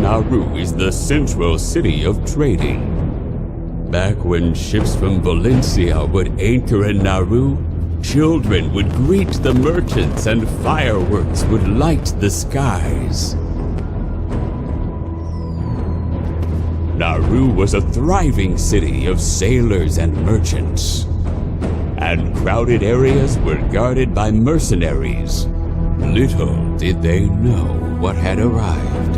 Naru is the central city of trading. Back when ships from Valencia would anchor in Naru, children would greet the merchants and fireworks would light the skies. Naru was a thriving city of sailors and merchants, and crowded areas were guarded by mercenaries. Little did they know what had arrived.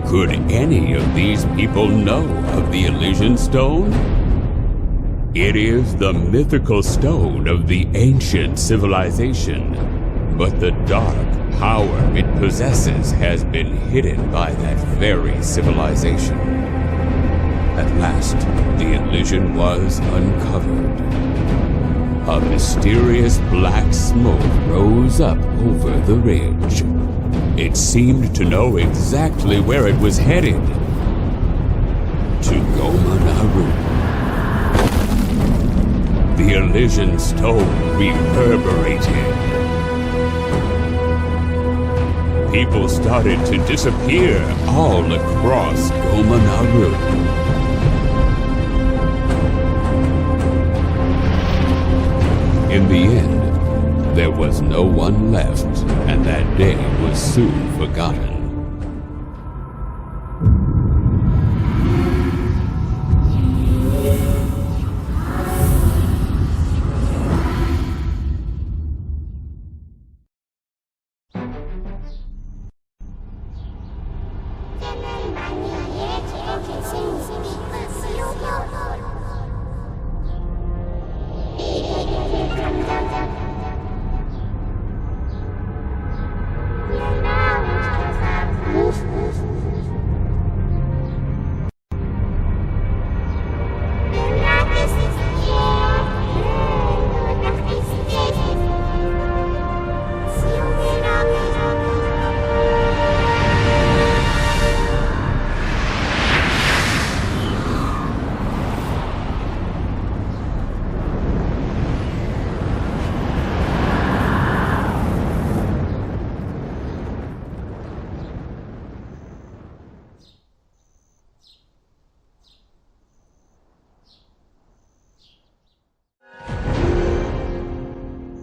Could any of these people know of the Elysian Stone? It is the mythical stone of the ancient civilization, but the dark power it possesses has been hidden by that very civilization. At last, the Elysian was uncovered. A mysterious black smoke rose up over the ridge. It seemed to know exactly where it was headed. To Goma Naru. The Elysian Stone reverberated. People started to disappear all across Goma Naru. In the end, there was no one left, and that day was soon forgotten.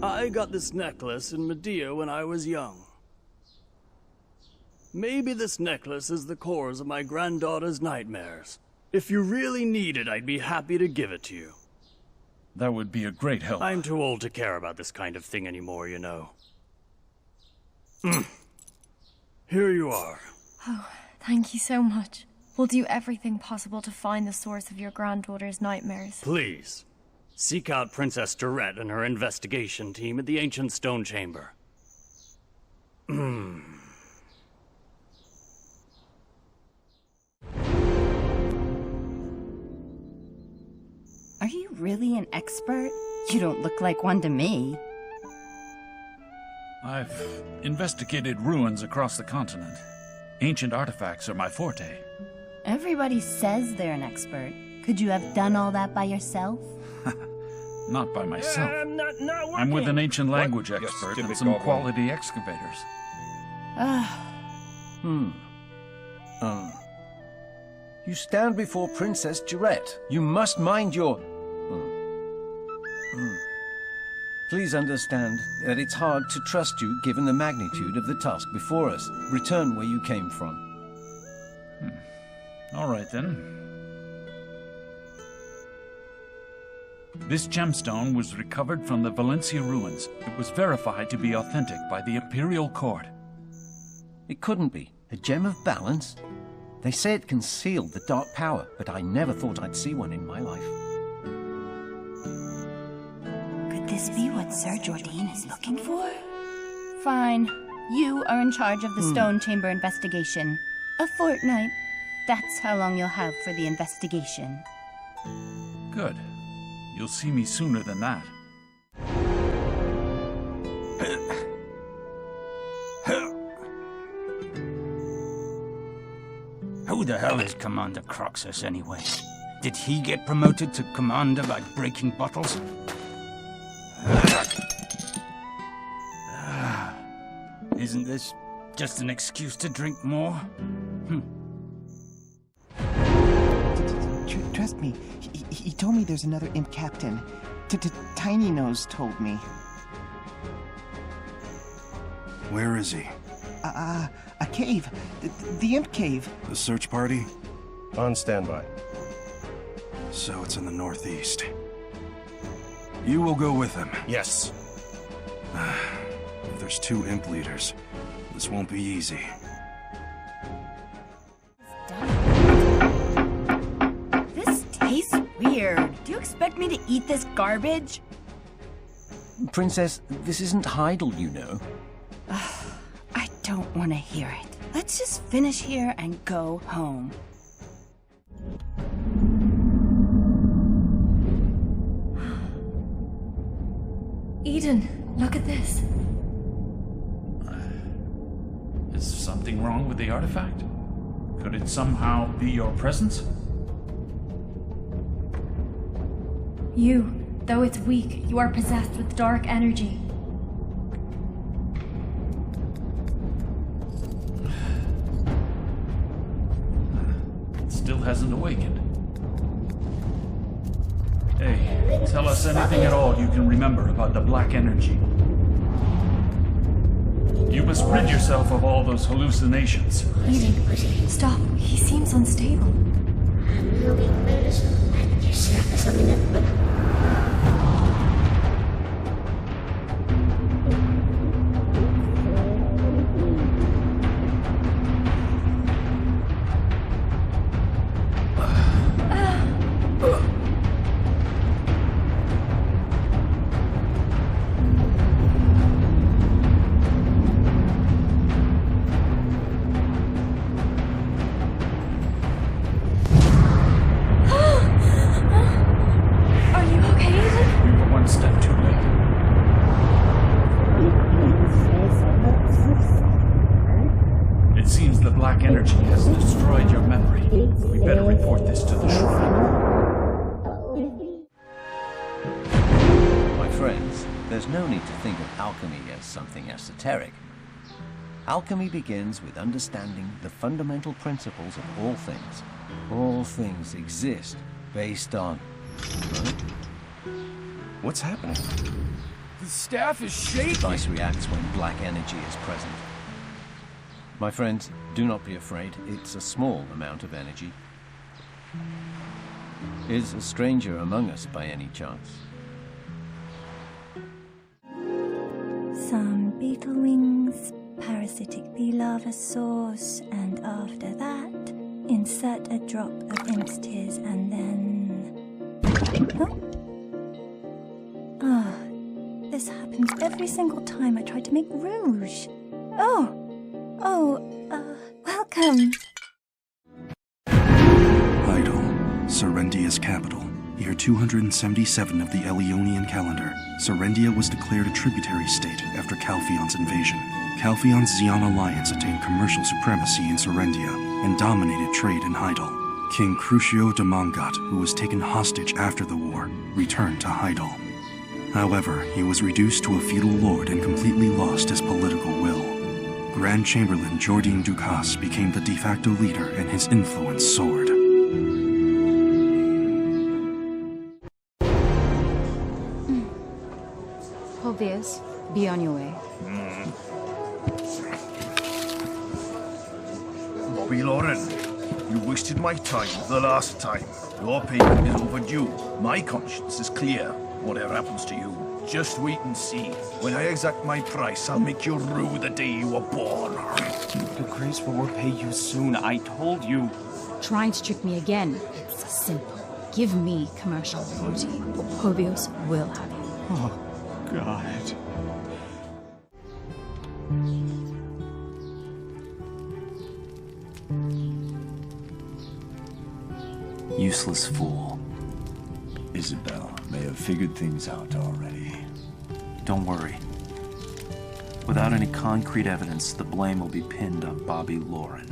I got this necklace in Medea when I was young. Maybe this necklace is the cause of my granddaughter's nightmares. If you really need it, I'd be happy to give it to you. That would be a great help. I'm too old to care about this kind of thing anymore, you know. Here you are. Oh, thank you so much. We'll do everything possible to find the source of your granddaughter's nightmares. Please. Seek out Princess Durette and her investigation team at the ancient stone chamber. Are you really an expert? You don't look like one to me. I've investigated ruins across the continent. Ancient artifacts are my forte. Everybody says they're an expert. Could you have done all that by yourself? Not by myself. I'm with an ancient language expert and some quality excavators. You stand before Princess Durette. You must mind your... Please understand that it's hard to trust you given the magnitude of the task before us. Return where you came from. All right, then. This gemstone was recovered from the Valencia ruins. It was verified to be authentic by the Imperial Court. It couldn't be. A gem of balance? They say it concealed the dark power, but I never thought I'd see one in my life. Could this be what Sir Jordan is looking for? Fine. You are in charge of the stone chamber investigation. A fortnight. That's how long you'll have for the investigation. Good. You'll see me sooner than that. Who the hell is Commander Croxus, anyway? Did he get promoted to commander by breaking bottles? Isn't this Just an excuse to drink more? Trust me, he told me there's another imp captain. Tiny Nose told me. Where is he? A cave. The imp cave. The search party? On standby. So it's in the northeast. You will go with him. Yes. If there's 2 imp leaders, this won't be easy. This tastes weird. Do you expect me to eat this garbage? Princess, this isn't Heidel, you know. I don't want to hear it. Let's just finish here and go home. Eden, look at this. Is something wrong with the artifact? Could it somehow be your presence? You, though it's weak, you are possessed with dark energy. It still hasn't awakened. Hey, tell us anything at all you can remember about the black energy. You must rid yourself of all those hallucinations. Eden, stop. He seems unstable. Something esoteric. Alchemy begins with understanding the fundamental principles of all things. All things exist based on... Huh? What's happening? The staff is shaking! The device reacts when black energy is present. My friends, do not be afraid. It's a small amount of energy. Is a stranger among us by any chance? Some beetle wings, parasitic bee larva sauce, and after that, insert a drop of imp's tears and then... Huh? This happens every single time I try to make rouge. Welcome. Heidel, Serendia's capital. Year 277 of the Elionian calendar, Serendia was declared a tributary state after Calphion's invasion. Calphion's Xian alliance attained commercial supremacy in Serendia and dominated trade in Heidel. King Crucio de Mongot, who was taken hostage after the war, returned to Heidel. However, he was reduced to a feudal lord and completely lost his political will. Grand Chamberlain Jordine Ducasse became the de facto leader and his influence soared. Obvious. Be on your way. Bobby Lauren, you wasted my time the last time. Your payment is overdue. My conscience is clear. Whatever happens to you, just wait and see. When I exact my price, I'll make you rue the day you were born. The Graceful will pay you soon, I told you. Trying to trick me again. It's simple. Give me commercial authority. Hobios will have you. Oh, God. Useless fool. Isabel may have figured things out already. Don't worry. Without any concrete evidence, the blame will be pinned on Bobby Lauren.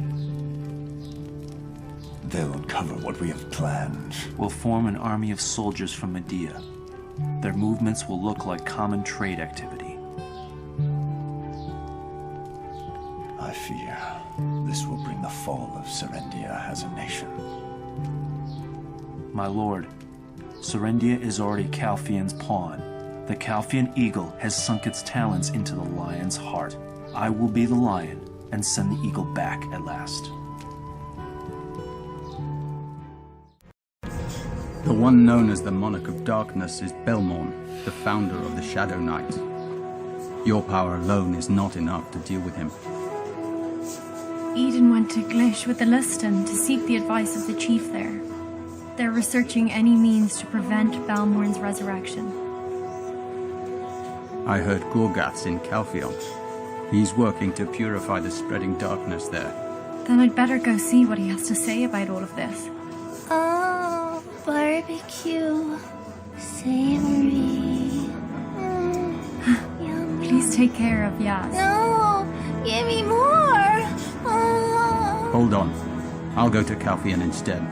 They'll uncover what we have planned. We'll form an army of soldiers from Medea. Their movements will look like common trade activity. I fear. This will bring the fall of Serendia as a nation. My lord, Serendia is already Calphian's pawn. The Calphian eagle has sunk its talons into the lion's heart. I will be the lion and send the eagle back at last. The one known as the Monarch of Darkness is Belmore, the founder of the Shadow Knight. Your power alone is not enough to deal with him. Eden went to Glish with the Liston to seek the advice of the chief there. They're researching any means to prevent Belmore's resurrection. I heard Gorgath's in Calphion. He's working to purify the spreading darkness there. Then I'd better go see what he has to say about all of this. Oh, barbecue. Savory. Yummy. Please take care of Yaz. No! Give me more! Oh. Hold on. I'll go to Calphion instead.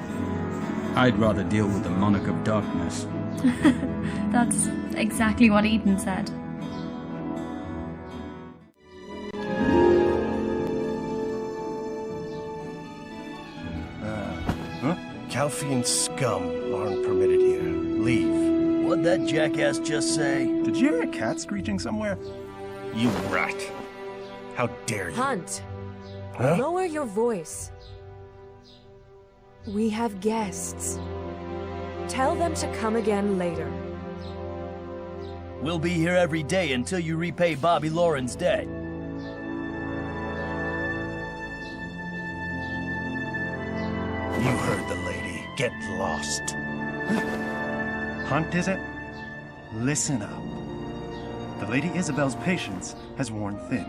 I'd rather deal with the Monarch of Darkness. That's exactly what Eden said. Calphian scum aren't permitted here. Leave. What'd that jackass just say? Did you hear a cat screeching somewhere? You rat. How dare you? Hunt. Huh? Lower your voice. We have guests. Tell them to come again later. We'll be here every day until you repay Bobby Lauren's debt. You heard the lady. Get lost. Hunt, is it? Listen up. The Lady Isabel's patience has worn thin.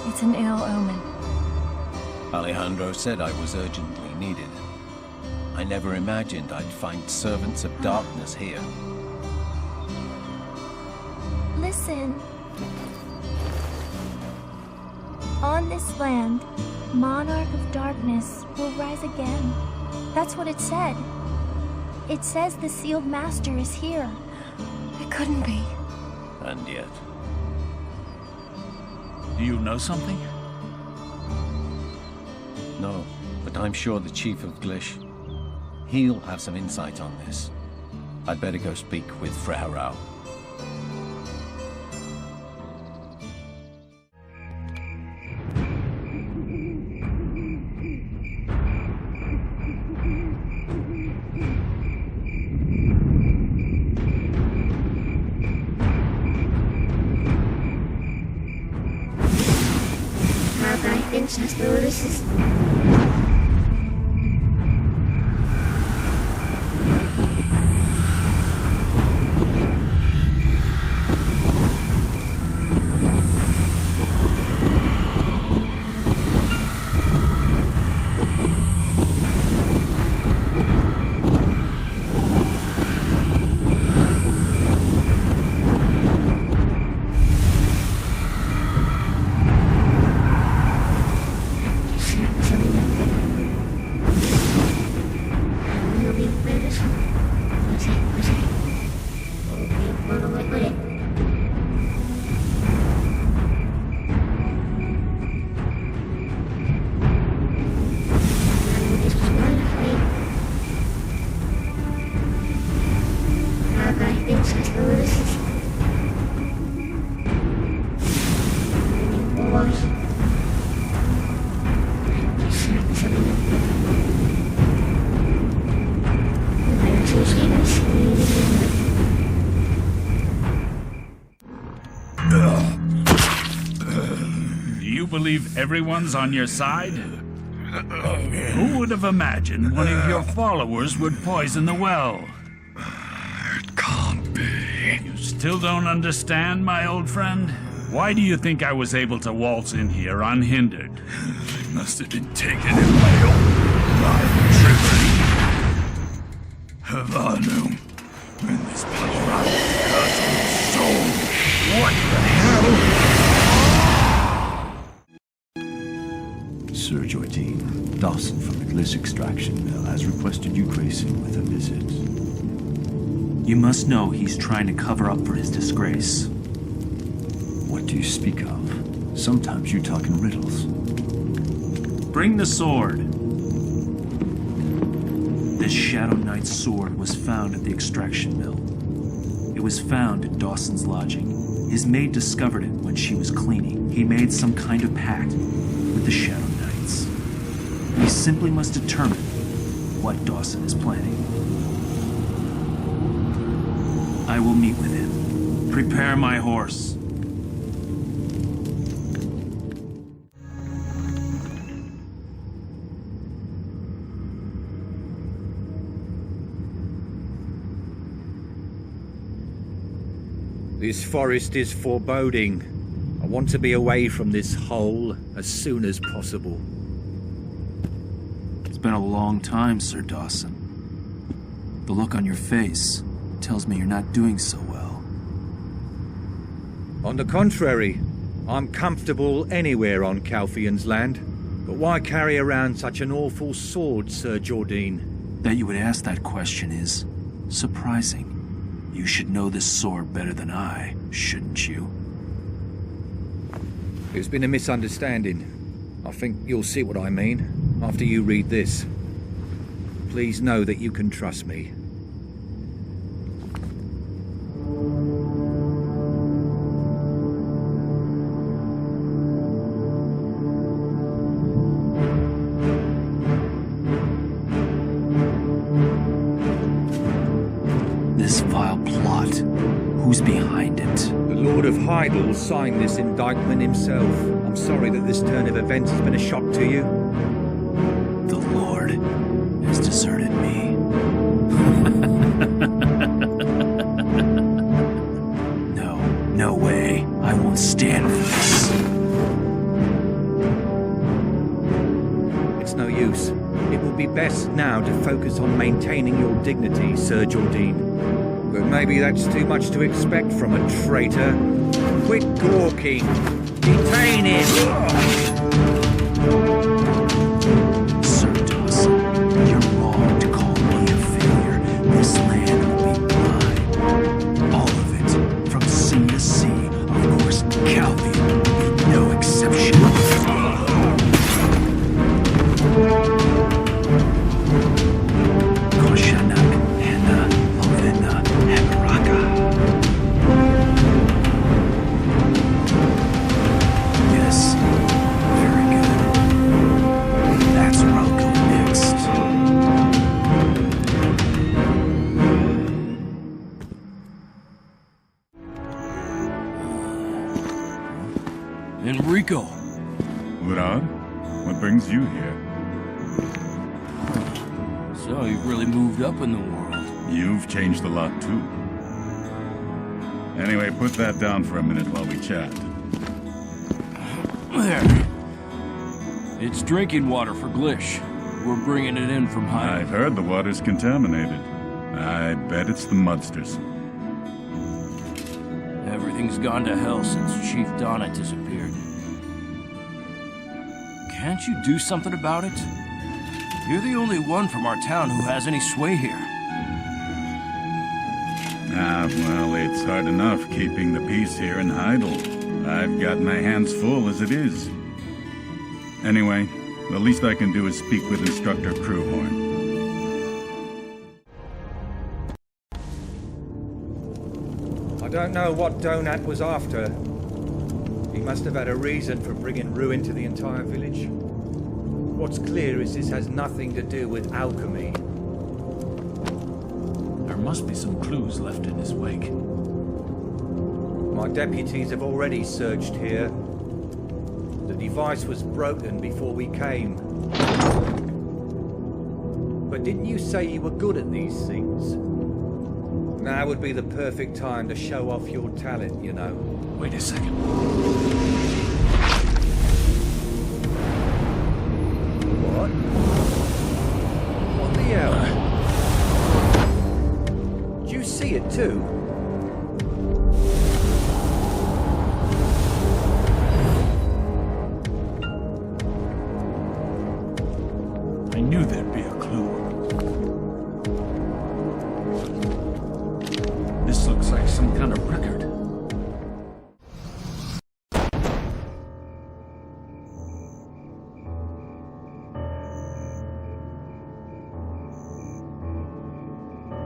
It's an ill omen. Alejandro said I was urgently needed. I never imagined I'd find servants of darkness here. Listen. On this land, Monarch of Darkness will rise again. That's what it said. It says the Sealed Master is here. It couldn't be. And yet... Do you know something? No, but I'm sure the Chief of Glish, he'll have some insight on this. I'd better go speak with Freharau. Believe everyone's on your side? Who would have imagined one of your followers would poison the well? It can't be. You still don't understand, my old friend? Why do you think I was able to waltz in here unhindered? They must have been taken in my own blind trickery. Have I known when this panoramic curtain stone? What the hell? Sir Jordine, Dawson from the This extraction mill has requested you grace him with a visit. You must know he's trying to cover up for his disgrace. What do you speak of? Sometimes you talk in riddles. Bring the sword. This Shadow Knight's sword was found at the extraction mill. It was found at Dawson's lodging. His maid discovered it when she was cleaning. He made some kind of pact with the Shadow Knights. We simply must determine what Dawson is planning. I will meet with him. Prepare my horse. This forest is foreboding. I want to be away from this hole as soon as possible. It's been a long time, Sir Dawson. The look on your face tells me you're not doing so well. On the contrary, I'm comfortable anywhere on Calfian's land. But why carry around such an awful sword, Sir Jordine? That you would ask that question is surprising. You should know this sword better than I, shouldn't you? There's been a misunderstanding. I think you'll see what I mean after you read this. Please know that you can trust me. This vile plot, who's behind it? The Lord of Heidel signed this indictment himself. I'm sorry that this turn of events has been a shock to you. The Lord has deserted me. No way. I won't stand for this. It's no use. It will be best now to focus on maintaining your dignity, Sir Jordine. But maybe that's too much to expect from a traitor. Quit gawking. Detain him! Sir Dawson, you're wrong to call me a failure. This land will be mine. All of it, from sea to sea. Of course, Calvian will be no exception. Koshanak, Hena, Lovina, Hemaraka. Yes, very good. That's where I'll go next. Enrico. Urad, what brings you here? So you've really moved up in the world. You've changed a lot, too. Anyway, put that down for a minute while we chat. There. It's drinking water for Glish. We're bringing it in from high. I've heard the water's contaminated. I bet it's the mudsters. Everything's gone to hell since Chief Donna disappeared. Can't you do something about it? You're the only one from our town who has any sway here. Well, it's hard enough keeping the peace here in Heidel. I've got my hands full as it is. Anyway, the least I can do is speak with Instructor Crewhorn. I don't know what Donat was after. He must have had a reason for bringing ruin to the entire village. What's clear is this has nothing to do with alchemy. There must be some clues left in his wake. My deputies have already searched here. The device was broken before we came. But didn't you say you were good at these things? Now would be the perfect time to show off your talent, you know. Wait a second. What? What the hell? Did you see it too? I knew this.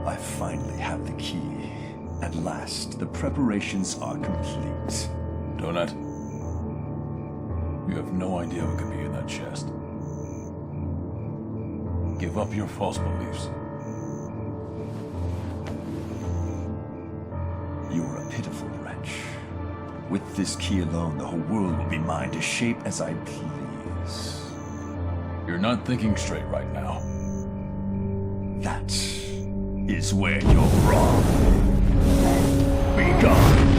I finally have the key. At last, the preparations are complete. Donut, you have no idea what could be in that chest. Give up your false beliefs. You're a pitiful wretch. With this key alone, the whole world will be mine to shape as I please. You're not thinking straight right now. That is where you're wrong. Be gone.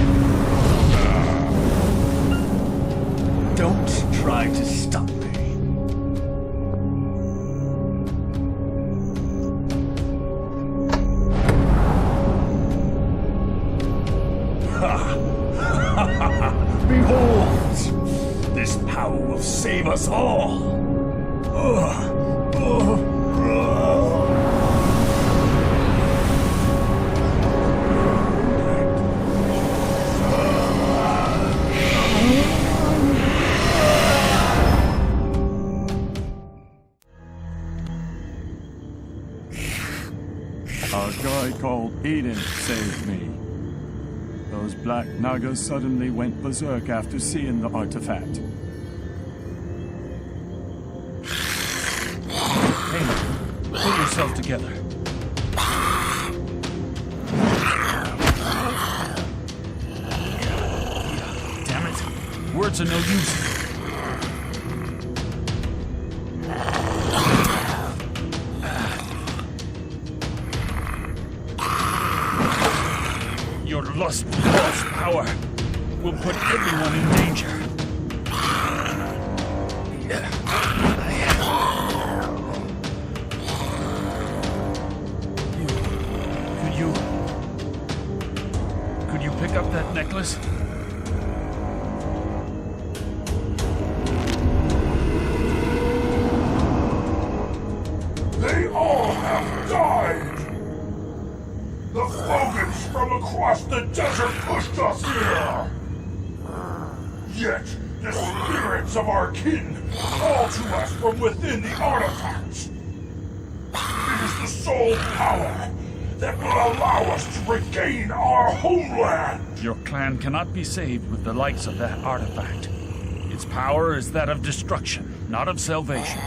Don't try to stop me. Behold! This power will save us all! A guy called Eden saved me. Those black Nagas suddenly went berserk after seeing the artifact. Hey, pull yourself together. Damn it. Words are no use. Your lust for false power will put everyone in danger. Could you pick up that necklace? They all have died! The Fogans from across the desert pushed us here! Yet, the spirits of our kin call to us from within the artifacts! It is the sole power that will allow us to regain our homeland! Your clan cannot be saved with the likes of that artifact. Its power is that of destruction, not of salvation.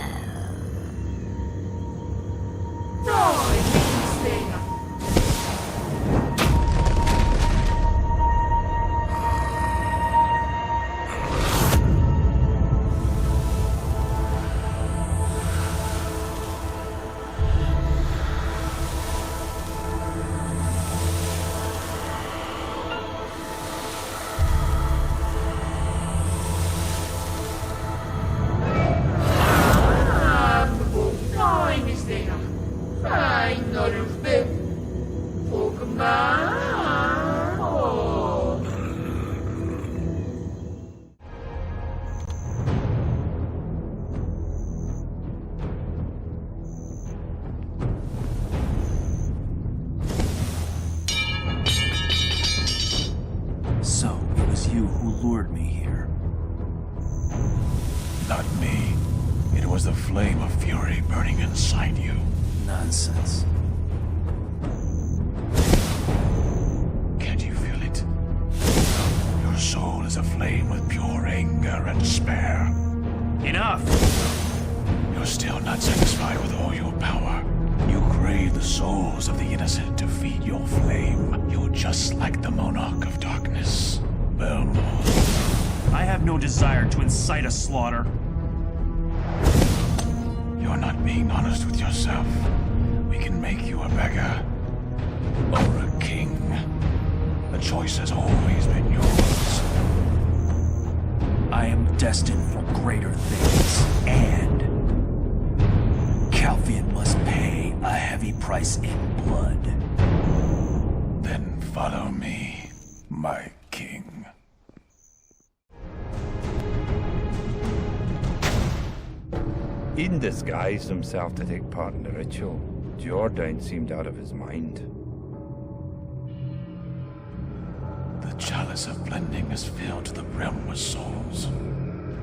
So, it was you who lured me here. Not me. It was the flame of fury burning inside you. Nonsense. Can't you feel it? Your soul is aflame with pure anger and despair. Enough! You're still not satisfied with all your power. You crave the souls of the innocent to feed your flame. You're just like the Monarch of Darkness, Belmore. I have no desire to incite a slaughter. You're not being honest with yourself. We can make you a beggar. Or a king. The choice has always been yours. I am destined for greater things, and Calvian must pay a heavy price in blood. Then follow me, my king. Eden disguised himself to take part in the ritual. Jordan seemed out of his mind. The chalice of blending is filled to the brim with souls.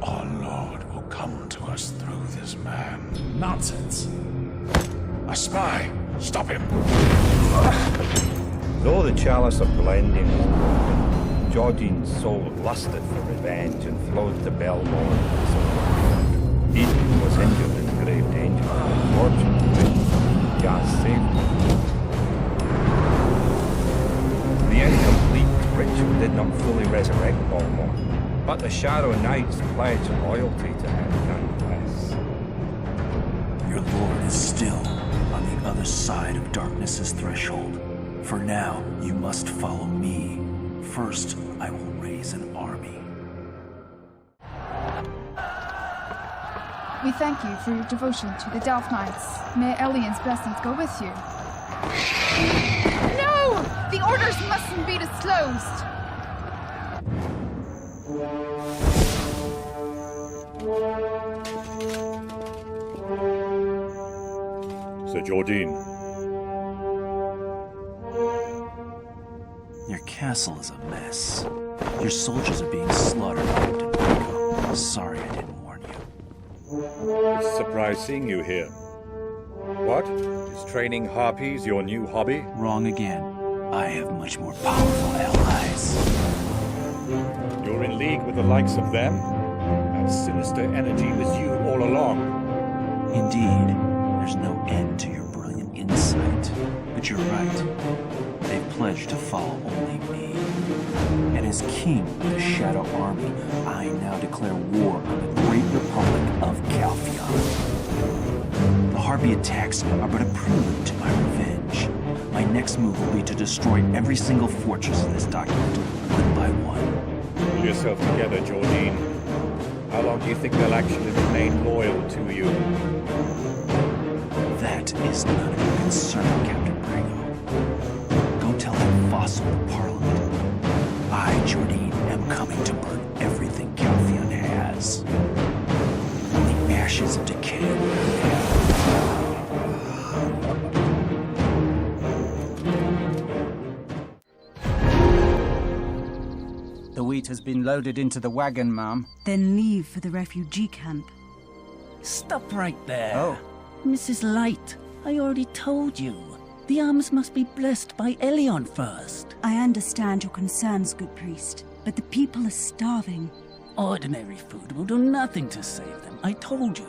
Our Lord will come to us through this man. Nonsense. A spy! Stop him! Though the chalice of blending was broken, Jordine's soul lusted for revenge and flowed to Belmore. Eden was injured in grave danger. Fortunately, Gas saved him. The incomplete ritual did not fully resurrect Belmore, but the Shadow Knights pledged loyalty to him nonetheless. Your lord is still on the other side of darkness's threshold. For now, you must follow me. First, I will raise an army. We thank you for your devotion to the Delph Knights. May Elian's blessings go with you. No! The orders mustn't be disclosed! Sir Jordine. Your castle is a mess. Your soldiers are being slaughtered by Captain. Sorry I didn't warn you. It's a surprise seeing you here. What? Is training harpies your new hobby? Wrong again. I have much more powerful allies. You're in league with the likes of them? That sinister energy was you all along. Indeed, there's no end to your brilliant insight. But you're right. They've pledged to follow only me. And as king of the Shadow Army, I now declare war on the Great Republic of Calpheon. The Harpy attacks are but a prelude to my revenge. My next move will be to destroy every single fortress in this document, one by one. Pull yourself together, Jordine. How long do you think they'll actually remain loyal to you? That is none of your concern, Captain Brago. Go tell that fossil in Parliament. I, Jordine, am coming to burn everything Calpheon has. The ashes of decay will be. The wheat has been loaded into the wagon, ma'am. Then leave for the refugee camp. Stop right there. Oh. Mrs. Light, I already told you. The arms must be blessed by Elion first. I understand your concerns, good priest, but the people are starving. Ordinary food will do nothing to save them, I told you.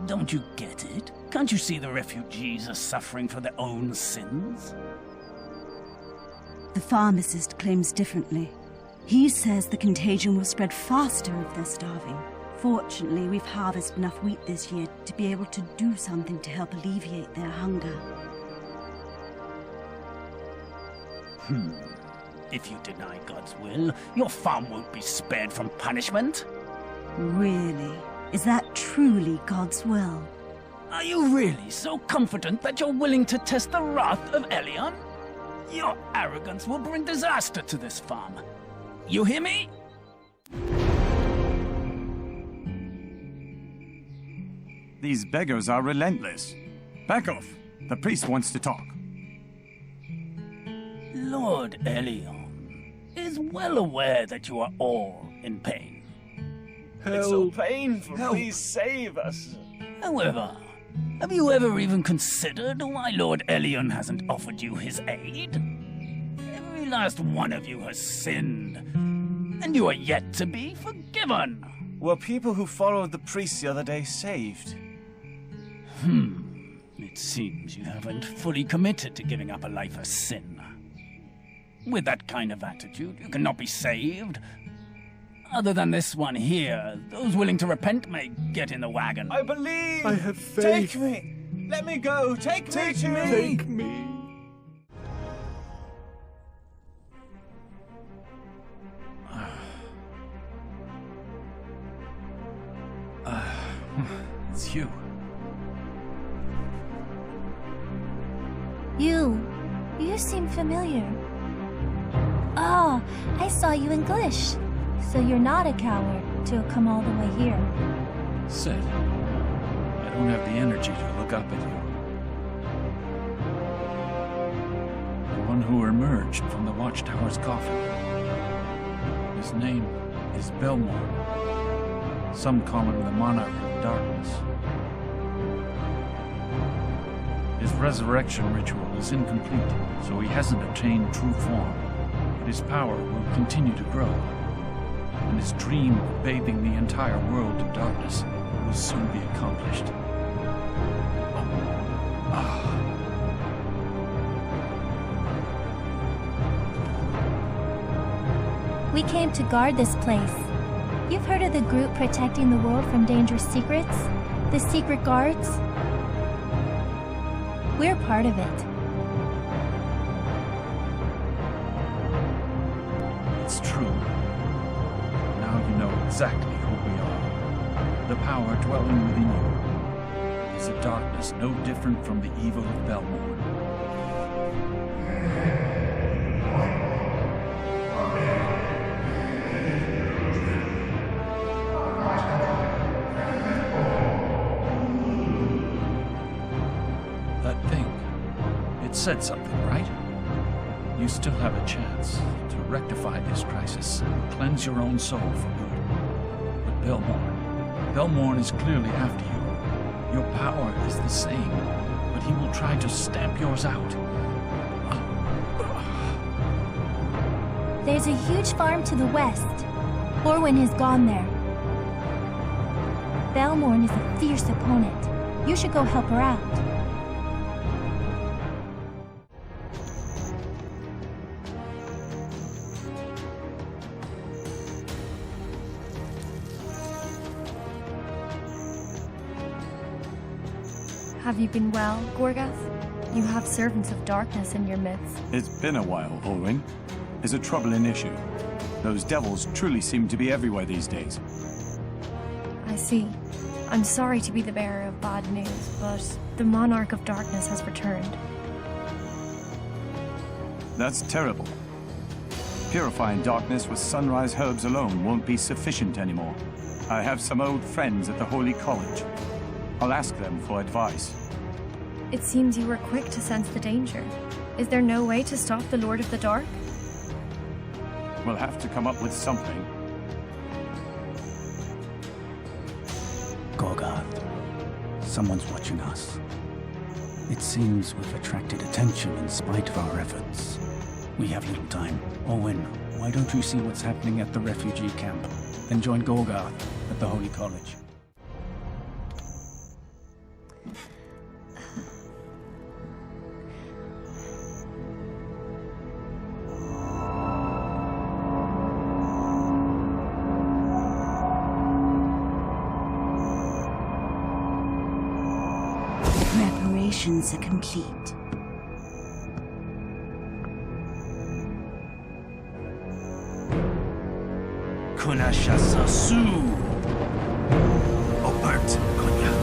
Don't you get it? Can't you see the refugees are suffering for their own sins? The pharmacist claims differently. He says the contagion will spread faster if they're starving. Fortunately, we've harvested enough wheat this year to be able to do something to help alleviate their hunger. If you deny God's will, your farm won't be spared from punishment. Really? Is that truly God's will? Are you really so confident that you're willing to test the wrath of Elion? Your arrogance will bring disaster to this farm. You hear me? These beggars are relentless. Back off. The priest wants to talk. Lord Elion is well aware that you are all in pain. It's so painful. Please save us. However, have you ever even considered why Lord Elion hasn't offered you his aid? Every last one of you has sinned, and you are yet to be forgiven. Were people who followed the priest the other day saved? It seems you haven't fully committed to giving up a life of sin. With that kind of attitude, you cannot be saved. Other than this one here, those willing to repent may get in the wagon. I believe. I have faith. Take me. Let me go. Take me. Take me. It's you. You seem familiar. Oh, I saw you in Glish. So you're not a coward to have come all the way here. Sid, I don't have the energy to look up at you. The one who emerged from the Watchtower's coffin. His name is Belmore. Some call him the Monarch of Darkness. His resurrection ritual is incomplete, so he hasn't obtained true form. But his power will continue to grow, and his dream of bathing the entire world in darkness will soon be accomplished. We came to guard this place. You've heard of the group protecting the world from dangerous secrets? The Secret Guards? We're part of it. It's true. Now you know exactly who we are. The power dwelling within you is a darkness no different from the evil of Belmore. That thing, it said something, right? You still have a chance to rectify this crisis and cleanse your own soul for good. But Belmore is clearly after you. Your power is the same, but he will try to stamp yours out. There's a huge farm to the west. Orwyn has gone there. Belmore is a fierce opponent. You should go help her out. Have you been well, Gorgath? You have servants of darkness in your midst. It's been a while, Orwyn. Is a troubling issue. Those devils truly seem to be everywhere these days. I see. I'm sorry to be the bearer of bad news, but the Monarch of Darkness has returned. That's terrible. Purifying darkness with sunrise herbs alone won't be sufficient anymore. I have some old friends at the Holy College. I'll ask them for advice. It seems you were quick to sense the danger. Is there no way to stop the Lord of the Dark? We'll have to come up with something. Gorgath, someone's watching us. It seems we've attracted attention in spite of our efforts. We have little time. Orwyn, why don't you see what's happening at the refugee camp? Then join Gorgath at the Holy College. Preparations are complete. Kunashasasu. Obert Konya.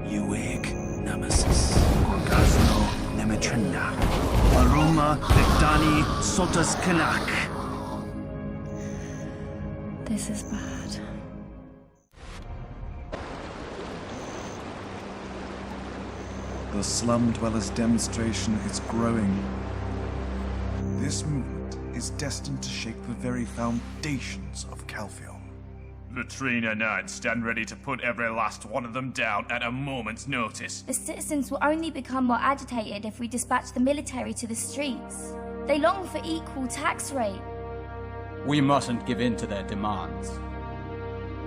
Uweg Nemesis. Gazno Nemetrina. Aroma Lectani Sotas Kanak. This is bad. The Slum Dwellers demonstration is growing. This movement is destined to shake the very foundations of Calphion. Latrine and I stand ready to put every last one of them down at a moment's notice. The citizens will only become more agitated if we dispatch the military to the streets. They long for equal tax rate. We mustn't give in to their demands.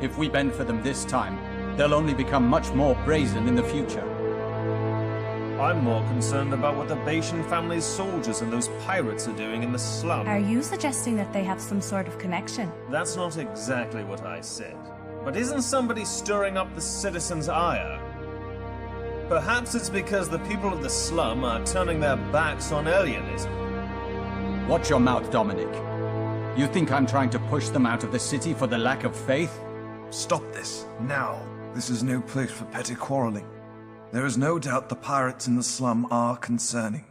If we bend for them this time, they'll only become much more brazen in the future. I'm more concerned about what the Bashan family's soldiers and those pirates are doing in the slum. Are you suggesting that they have some sort of connection? That's not exactly what I said. But isn't somebody stirring up the citizens' ire? Perhaps it's because the people of the slum are turning their backs on alienism. Watch your mouth, Dominic. You think I'm trying to push them out of the city for the lack of faith? Stop this, now. This is no place for petty quarreling. There is no doubt the pirates in the slum are concerning,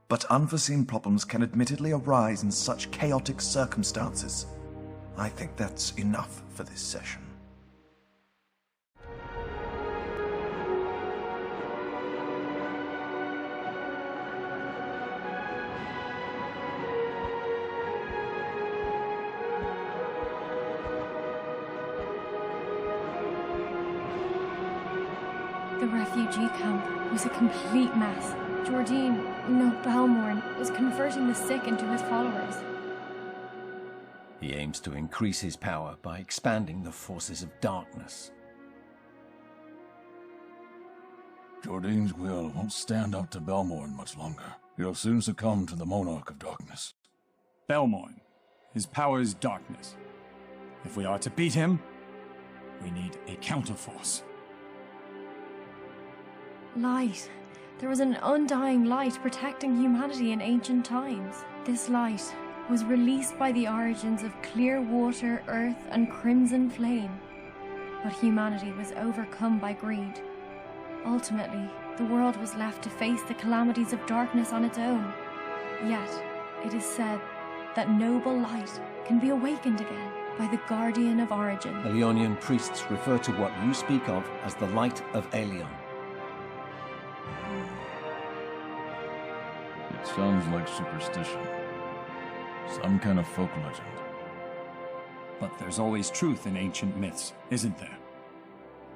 but unforeseen problems can admittedly arise in such chaotic circumstances. I think that's enough for this session. refugee camp was a complete mess. Belmore was converting the sick into his followers. He aims to increase his power by expanding the forces of darkness. Jordine's will won't stand up to Belmore much longer. He'll soon succumb to the Monarch of Darkness. Belmore. His power is darkness. If we are to beat him, we need a counterforce. Light. There was an undying light protecting humanity in ancient times. This light was released by the origins of clear water, earth, and crimson flame. But humanity was overcome by greed. Ultimately, the world was left to face the calamities of darkness on its own. Yet, it is said that noble light can be awakened again by the Guardian of Origin. Elionian priests refer to what you speak of as the Light of Aelion. It sounds like superstition. Some kind of folk legend. But there's always truth in ancient myths, isn't there?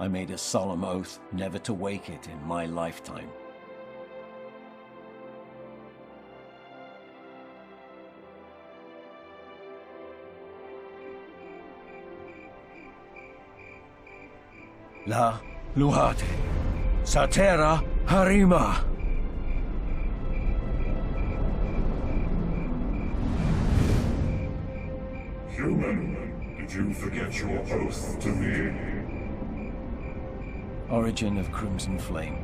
I made a solemn oath never to wake it in my lifetime. La Luhate, Satera Harima. Human, did you forget your oath to me? Origin of Crimson Flame.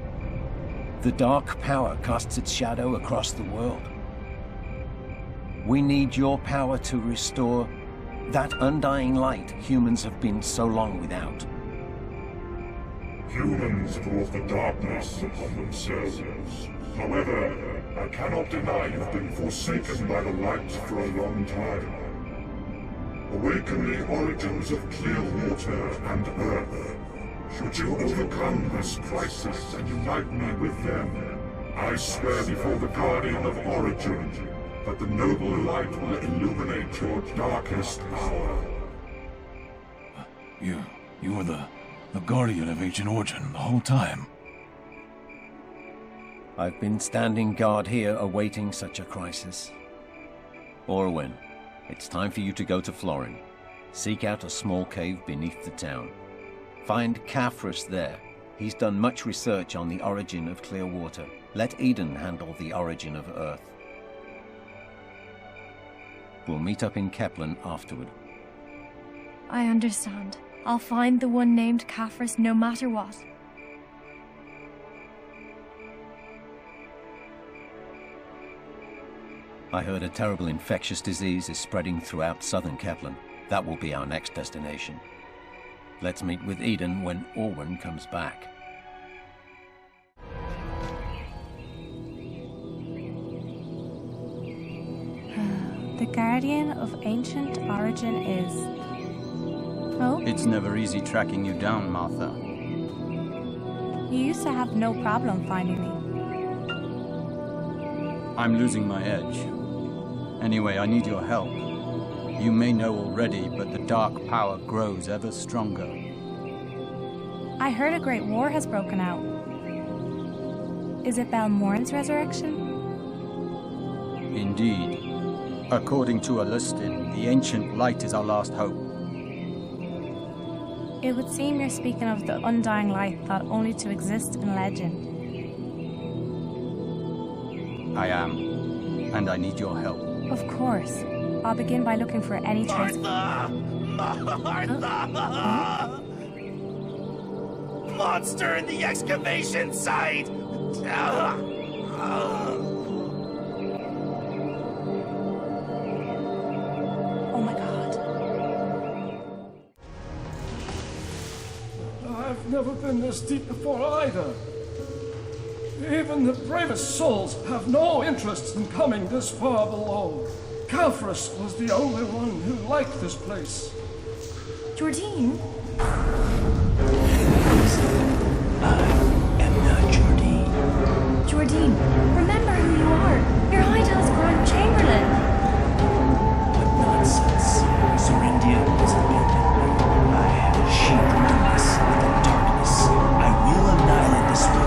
The dark power casts its shadow across the world. We need your power to restore that undying light humans have been so long without. Humans brought the darkness upon themselves. However, I cannot deny you've been forsaken by the light for a long time. Awaken the origins of clear water and earth. Should you overcome this crisis and unite me with them, I swear before the Guardian of Origin that the noble light will illuminate your darkest hour. You were the Guardian of Ancient Origin the whole time. I've been standing guard here awaiting such a crisis. Orwin, it's time for you to go to Florin. Seek out a small cave beneath the town. Find Caphras there. He's done much research on the origin of clear water. Let Eden handle the origin of Earth. We'll meet up in Keplen afterward. I understand. I'll find the one named Caphras no matter what. I heard a terrible infectious disease is spreading throughout southern Keplen. That will be our next destination. Let's meet with Eden when Orwin comes back. The Guardian of Ancient Origin is... Oh? It's never easy tracking you down, Martha. You used to have no problem finding me. I'm losing my edge. Anyway, I need your help. You may know already, but the dark power grows ever stronger. I heard a great war has broken out. Is it Belmore's resurrection? Indeed. According to Alustin, the ancient light is our last hope. It would seem you're speaking of the undying light thought only to exist in legend. I am, and I need your help. Of course. I'll begin by looking for any trace. Martha! Monster in the excavation site! Oh my god. I've never been this deep before either. Even the bravest souls have no interest in coming this far below. Caphras was the only one who liked this place. Jordine? Jordine, remember who you are. You're Hydel's Grand Chamberlain. What nonsense. Serendia is abandoned. I have shielded us with the darkness. I will annihilate this world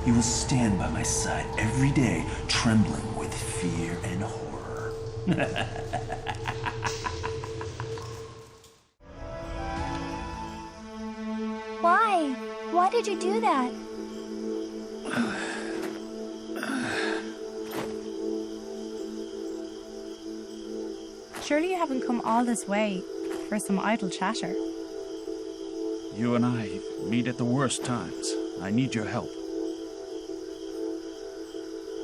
You will stand by my side every day, trembling with fear and horror. Why? Why did you do that? Surely you haven't come all this way for some idle chatter. You and I meet at the worst times. I need your help.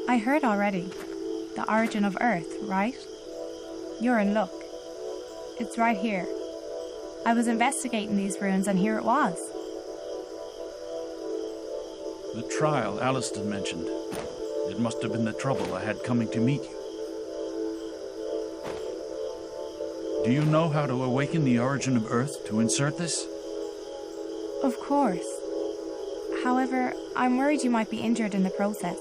I heard already. The origin of Earth, right? You're in luck. It's right here. I was investigating these ruins and here it was. The trial Alliston mentioned. It must have been the trouble I had coming to meet you. Do you know how to awaken the origin of Earth to insert this? Of course. However, I'm worried you might be injured in the process.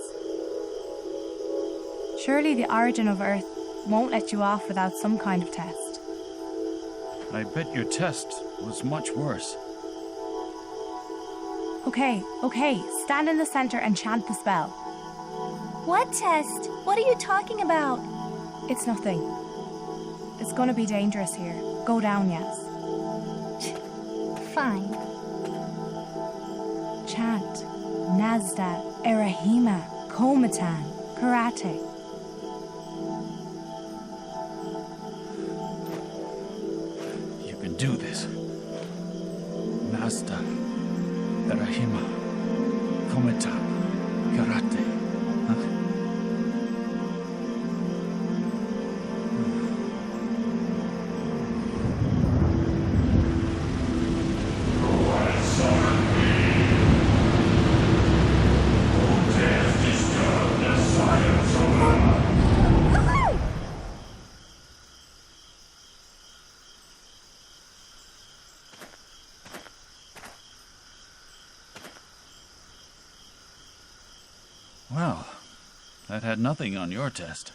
Surely the origin of Earth won't let you off without some kind of test. I bet your test was much worse. Okay, stand in the center and chant the spell. What test? What are you talking about? It's nothing. It's gonna be dangerous here. Go down, yes. Fine. Chant. Nazda, Erahima, Komatan, Karate. You can do this. Nazda, Erahima, Komatan, Karate. Huh? Well, that had nothing on your test.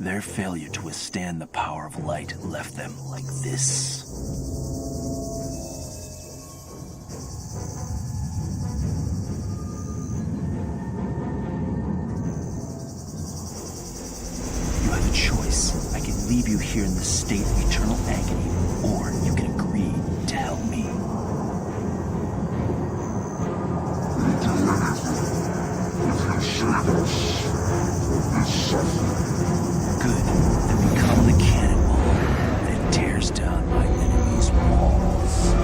Their failure to withstand the power of light left them like this. You have a choice. I can leave you here in this state of eternal agony, or you can agree to help me. We'll do anything if you save us from this suffering. Good. Then become the cannonball that tears down my enemy's walls.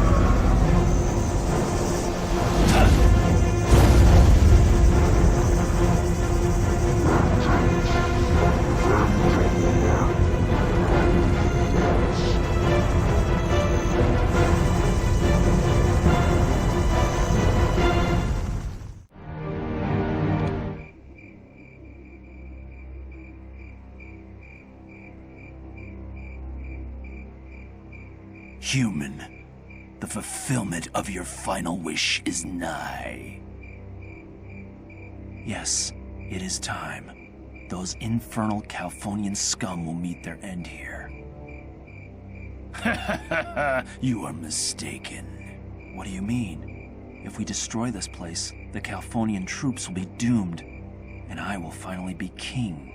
Human, the fulfillment of your final wish is nigh. Yes, it is time. Those infernal Calphonian scum will meet their end here. You are mistaken. What do you mean? If we destroy this place, the Calphonian troops will be doomed. and I will finally be king.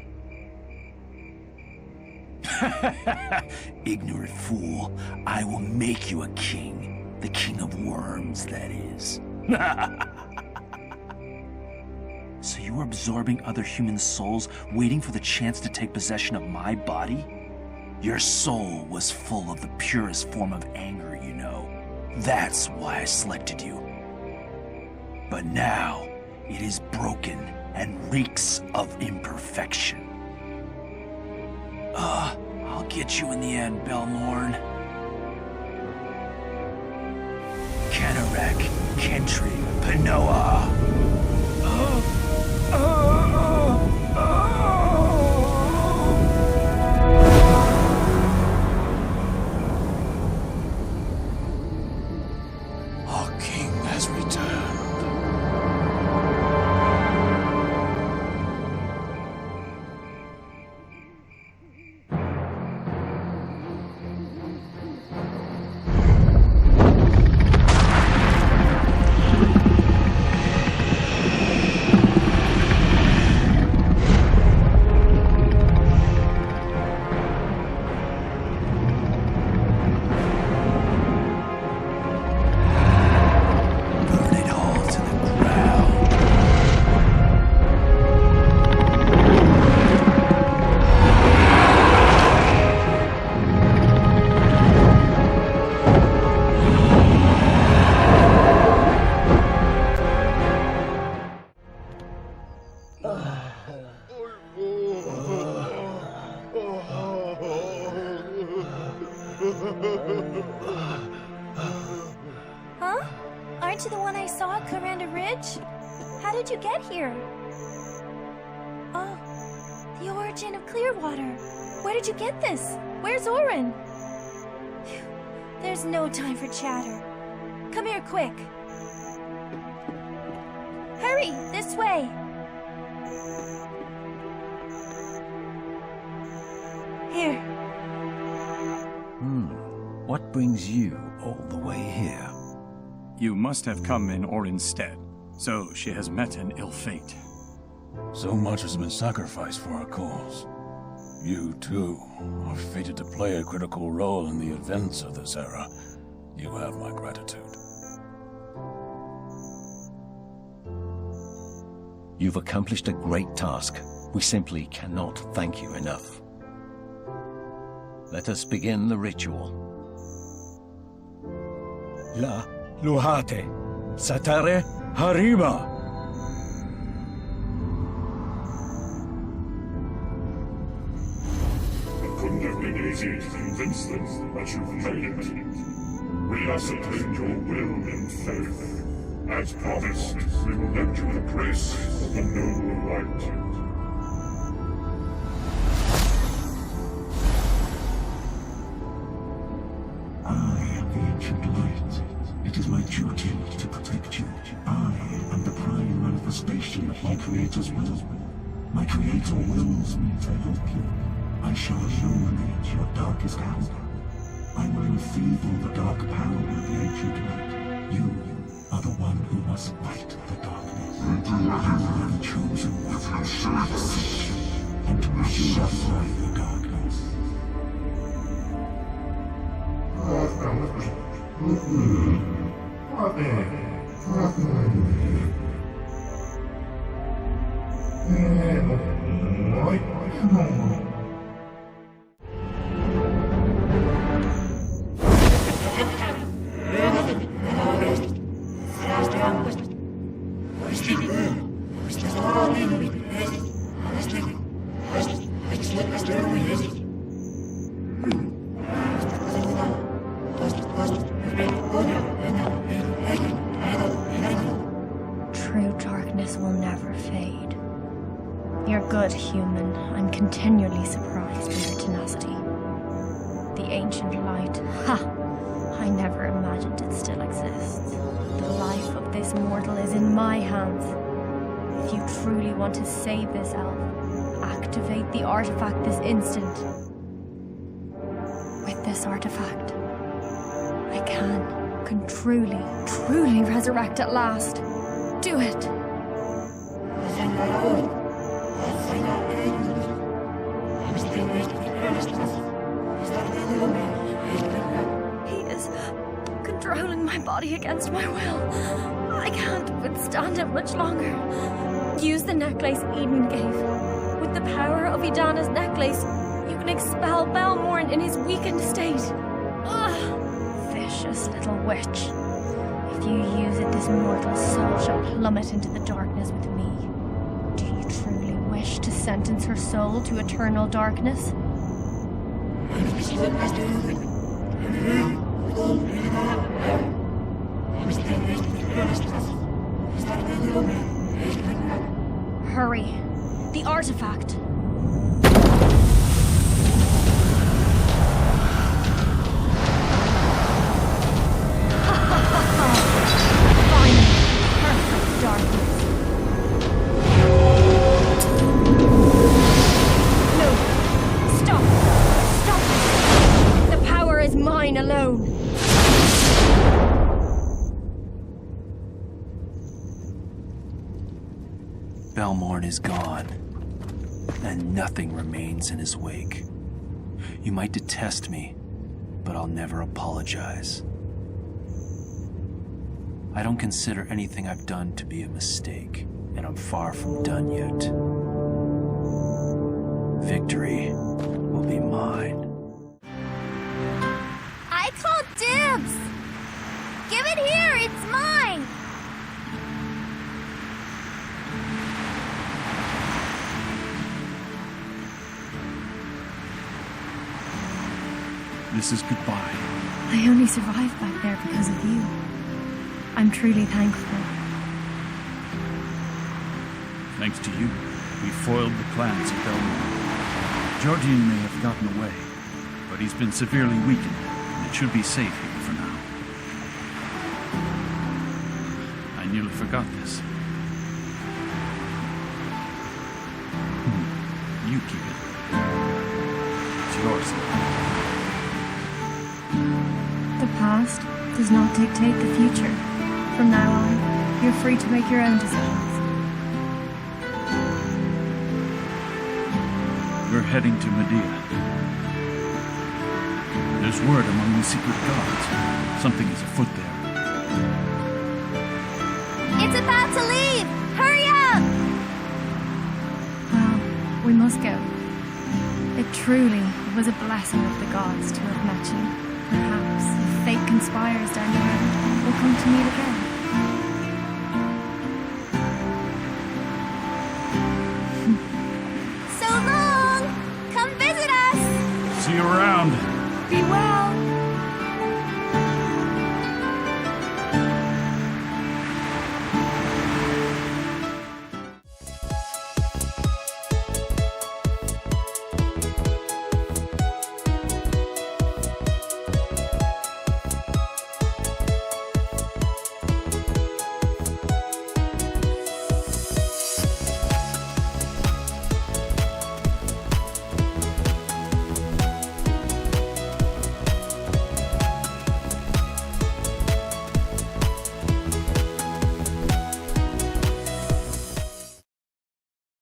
Ignorant fool, I will make you a king. The king of worms, that is. So you were absorbing other human souls, waiting for the chance to take possession of my body? Your soul was full of the purest form of anger, you know. That's why I selected you. But now, it is broken and reeks of imperfection. I'll get you in the end, Belmore. Kenarek, Kentry, Panoa. Our king has returned. Huh? Aren't you the one I saw at Coranda Ridge? How did you get here? Oh, the origin of Clearwater. Where did you get this? Where's Orin? Phew, there's no time for chatter. Come here quick. Hurry, this way. Here. What brings you all the way here? You must have come in Orin's stead, so she has met an ill fate. So much has been sacrificed for our cause. You, too, are fated to play a critical role in the events of this era. You have my gratitude. You've accomplished a great task. We simply cannot thank you enough. Let us begin the ritual. La Luhate Satare Harima. It couldn't have been easy to convince them that you've made it. We ascertained your will and faith. As promised, we will lend you the grace of the noble light. I am the ancient light. It is my duty to protect you. I am the prime manifestation of my Creator's will. My Creator wills me to help you. I shall illuminate your darkest hour. I will enfeeble the dark power of the ancient light. You are the one who must fight the darkness. You are the chosen one to seek and to purify the darkness. True darkness will never fade. You're good, human. I'm continually surprised by your tenacity. The ancient light. Ha! I never imagined it still exists. The life of this mortal is in my hands. If you truly want to save this elf, activate the artifact this instant. With this artifact, I can truly resurrect at last. Do it! body against my will. I can't withstand it much longer. Use the necklace Eden gave. With the power of Idana's necklace, you can expel Belmore in his weakened state. Ugh. Vicious little witch. If you use it, this mortal soul shall plummet into the darkness with me. Do you truly wish to sentence her soul to eternal darkness? Hurry. The artifact. Belmore is gone, and nothing remains in his wake. You might detest me, but I'll never apologize. I don't consider anything I've done to be a mistake, and I'm far from done yet. Victory will be mine. I call dibs! Give it here, it's mine! This is goodbye. I only survived back there because of you. I'm truly thankful. Thanks to you, we foiled the plans of Belmore. Georgian may have gotten away, but he's been severely weakened, and it should be safe here for now. I nearly forgot this. You keep it. It's yours. The past does not dictate the future. From now on, you're free to make your own decisions. We're heading to Medea. There's word among the secret guards. Something is afoot there. It's about to leave! Hurry up! Well, we must go. It truly was a blessing of the gods to have met you. Perhaps, if fate conspires down the road, we'll come to meet again.